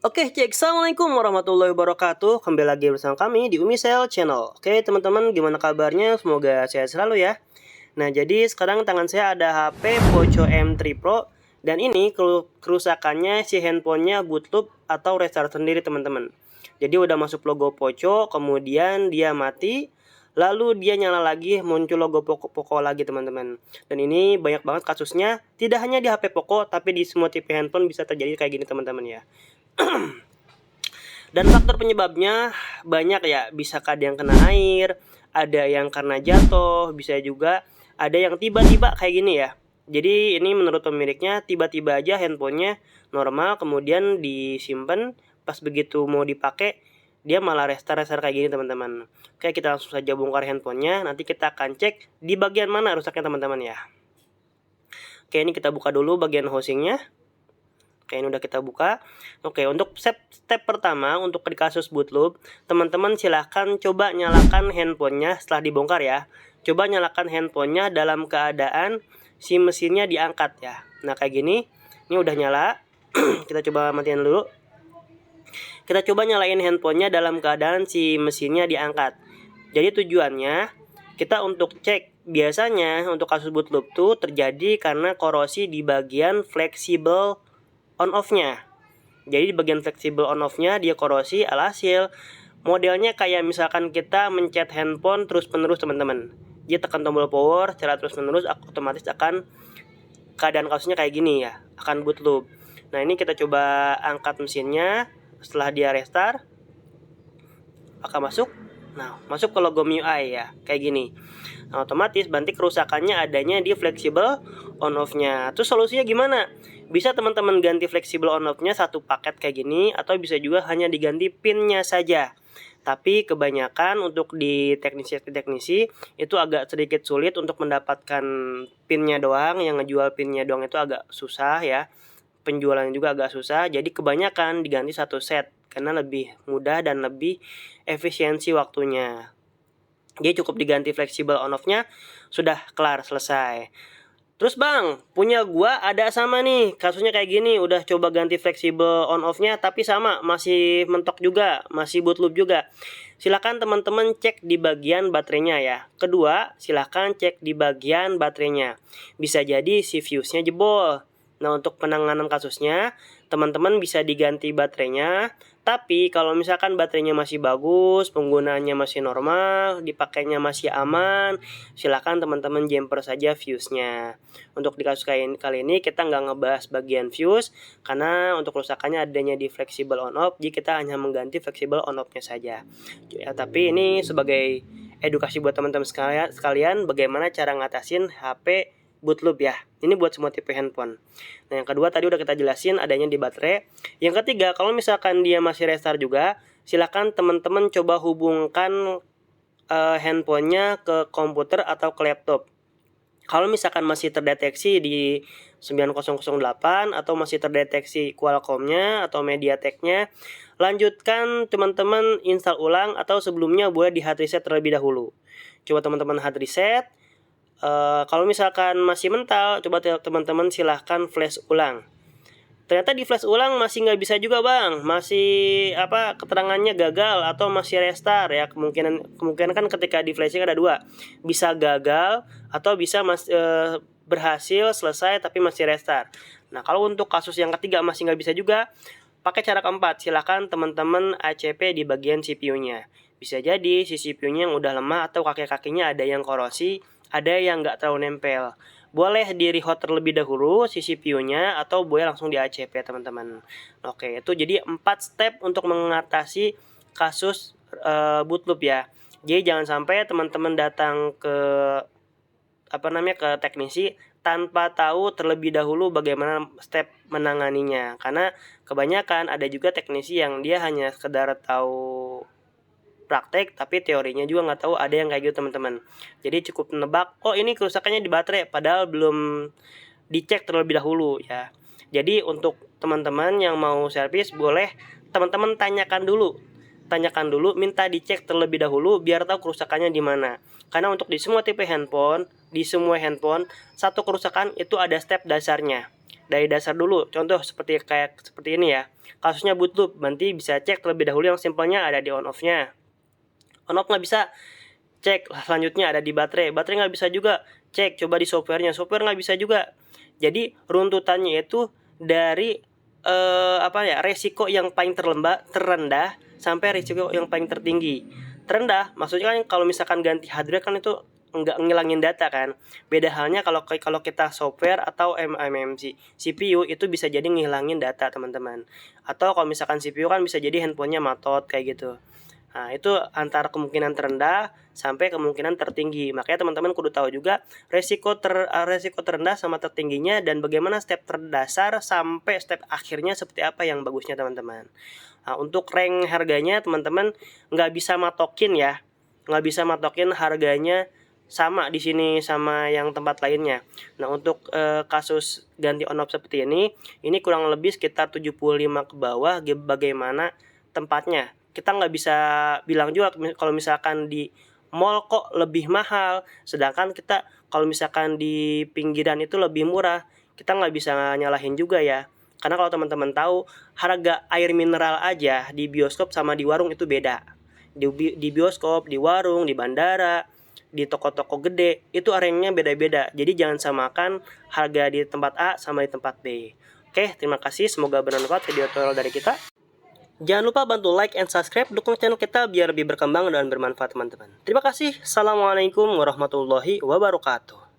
Oke, cek. Assalamualaikum warahmatullahi wabarakatuh. Kembali lagi bersama kami di Umisel Channel. Oke, teman-teman, gimana kabarnya? Semoga sehat selalu ya. Nah, jadi sekarang tangan saya ada HP Poco M3 Pro. Dan ini kerusakannya si handphonenya bootloop atau restart sendiri, teman-teman. Jadi udah masuk logo Poco, kemudian dia mati. Lalu dia nyala lagi, muncul logo Poco lagi, teman-teman. Dan ini banyak banget kasusnya. Tidak hanya di HP Poco, tapi di semua tipe handphone bisa terjadi kayak gini, teman-teman ya. Dan faktor penyebabnya banyak ya, bisa ada yang kena air, ada yang karena jatuh, bisa juga ada yang tiba-tiba kayak gini ya. Jadi ini menurut pemiliknya tiba-tiba aja handphonenya normal, kemudian disimpan, pas begitu mau dipakai dia malah restart kayak gini, teman-teman. Oke, kita langsung saja bongkar handphonenya. Nanti kita akan cek di bagian mana rusaknya, teman-teman ya. Oke, ini kita buka dulu bagian housingnya. Oke, ini udah kita buka. Oke, untuk step pertama untuk di kasus bootloop, teman-teman silahkan coba nyalakan handphonenya setelah dibongkar ya. Coba nyalakan handphonenya dalam keadaan si mesinnya diangkat ya. Nah, kayak gini. Ini udah nyala. Kita coba matiin dulu. Kita coba nyalain handphonenya dalam keadaan si mesinnya diangkat. Jadi tujuannya kita untuk cek. Biasanya untuk kasus bootloop tuh terjadi karena korosi di bagian fleksibel on off-nya. Jadi di bagian fleksibel on off-nya dia korosi, alhasil modelnya kayak misalkan kita mencet handphone terus-menerus, teman-teman. Dia tekan tombol power secara terus-menerus, otomatis akan keadaan kasusnya kayak gini ya, akan bootloop. Nah, ini kita coba angkat mesinnya setelah dia restart. Apakah masuk? Nah, masuk ke logo MIUI ya, kayak gini. Nah, otomatis berarti kerusakannya adanya di fleksibel on off-nya. Terus solusinya gimana? Bisa teman-teman ganti fleksibel on off-nya satu paket kayak gini, atau bisa juga hanya diganti pin-nya saja. Tapi kebanyakan untuk di teknisi itu agak sedikit sulit untuk mendapatkan pin-nya doang. Yang ngejual pin-nya doang itu agak susah ya. Penjualannya juga agak susah. Jadi kebanyakan diganti satu set karena lebih mudah dan lebih efisiensi waktunya. Dia cukup diganti fleksibel on off-nya, sudah kelar, selesai. Terus bang, punya gua ada sama nih, kasusnya kayak gini, udah coba ganti fleksibel on off-nya tapi sama, masih mentok juga, masih bootloop juga. Silakan teman-teman cek di bagian baterainya ya. Kedua, silakan cek di bagian baterainya. Bisa jadi si fuse-nya jebol. Nah, untuk penanganan kasusnya, teman-teman bisa diganti baterainya. Tapi kalau misalkan baterainya masih bagus, penggunaannya masih normal, dipakainya masih aman, silakan teman-teman jumper saja fuse-nya. Untuk di kasus kali ini kita nggak ngebahas bagian fuse, karena untuk kerusakannya adanya di fleksibel on off, jadi kita hanya mengganti fleksibel on off-nya saja. Ya, tapi ini sebagai edukasi buat teman-teman sekalian, bagaimana cara ngatasin HP bootloop ya. Ini buat semua tipe handphone. Nah, yang kedua tadi udah kita jelasin adanya di baterai. Yang ketiga, kalau misalkan dia masih restart juga, silakan teman-teman coba hubungkan handphonenya ke komputer atau ke laptop. Kalau misalkan masih terdeteksi di 9008 atau masih terdeteksi Qualcomm-nya atau MediaTek-nya, lanjutkan teman-teman install ulang atau sebelumnya boleh di hard reset terlebih dahulu. Coba teman-teman hard reset. Kalau misalkan masih mental, coba teman-teman silahkan flash ulang. Ternyata di flash ulang masih nggak bisa juga bang, masih keterangannya gagal atau masih restart ya. Kemungkinan kan ketika di flashing ada dua, bisa gagal atau bisa berhasil selesai tapi masih restart. Nah, kalau untuk kasus yang ketiga masih nggak bisa juga, pakai cara keempat, silahkan teman-teman ACP di bagian CPU-nya. Bisa jadi si CPU-nya yang udah lemah atau kaki-kakinya ada yang korosi, ada yang nggak terlalu nempel. Boleh di rehot terlebih dahulu si CPU-nya atau boleh langsung di ACP teman-teman. Oke, itu jadi 4 step untuk mengatasi kasus bootloop ya. Jadi jangan sampai teman-teman datang ke ke teknisi tanpa tahu terlebih dahulu bagaimana step menanganinya. Karena kebanyakan ada juga teknisi yang dia hanya sekedar tahu praktek tapi teorinya juga nggak tahu, ada yang kayak gitu teman-teman. Jadi cukup nebak, oh ini kerusakannya di baterai, padahal belum dicek terlebih dahulu ya. Jadi untuk teman-teman yang mau servis, boleh teman-teman tanyakan dulu, minta dicek terlebih dahulu biar tahu kerusakannya di mana. Karena untuk di semua tipe handphone, di semua handphone, satu kerusakan itu ada step dasarnya. dari dasar dulu. Contoh seperti ini ya. Kasusnya boot loop, nanti bisa cek terlebih dahulu yang simpelnya ada di on off-nya. On off nggak bisa, cek selanjutnya ada di baterai. Baterai nggak bisa juga, cek coba di softwarenya. Software nggak bisa juga. Jadi runtutannya itu dari resiko yang paling terendah sampai risiko yang paling tertinggi. Terendah maksudnya kan kalau misalkan ganti hardware kan itu nggak ngilangin data kan. Beda halnya kalau kita software atau MMC CPU itu bisa jadi ngilangin data teman-teman. Atau kalau misalkan CPU kan bisa jadi handphonenya matot kayak gitu. Nah, itu antara kemungkinan terendah sampai kemungkinan tertinggi. Makanya teman-teman kudu tahu juga resiko terendah sama tertingginya dan bagaimana step terdasar sampai step akhirnya seperti apa yang bagusnya teman-teman. Nah, untuk rank harganya teman-teman nggak bisa matokin ya. Nggak bisa matokin harganya sama di sini sama yang tempat lainnya. Nah, untuk kasus ganti on off seperti ini kurang lebih sekitar 75 ke bawah bagaimana tempatnya. Kita nggak bisa bilang juga kalau misalkan di mall kok lebih mahal, sedangkan kita kalau misalkan di pinggiran itu lebih murah, kita nggak bisa nyalahin juga ya. Karena kalau teman-teman tahu, harga air mineral aja di bioskop sama di warung itu beda. Di bioskop, di warung, di bandara, di toko-toko gede, itu harganya beda-beda. Jadi jangan samakan harga di tempat A sama di tempat B. Oke, terima kasih. Semoga bermanfaat video tutorial dari kita. Jangan lupa bantu like and subscribe, dukung channel kita biar lebih berkembang dan bermanfaat teman-teman. Terima kasih. Assalamualaikum warahmatullahi wabarakatuh.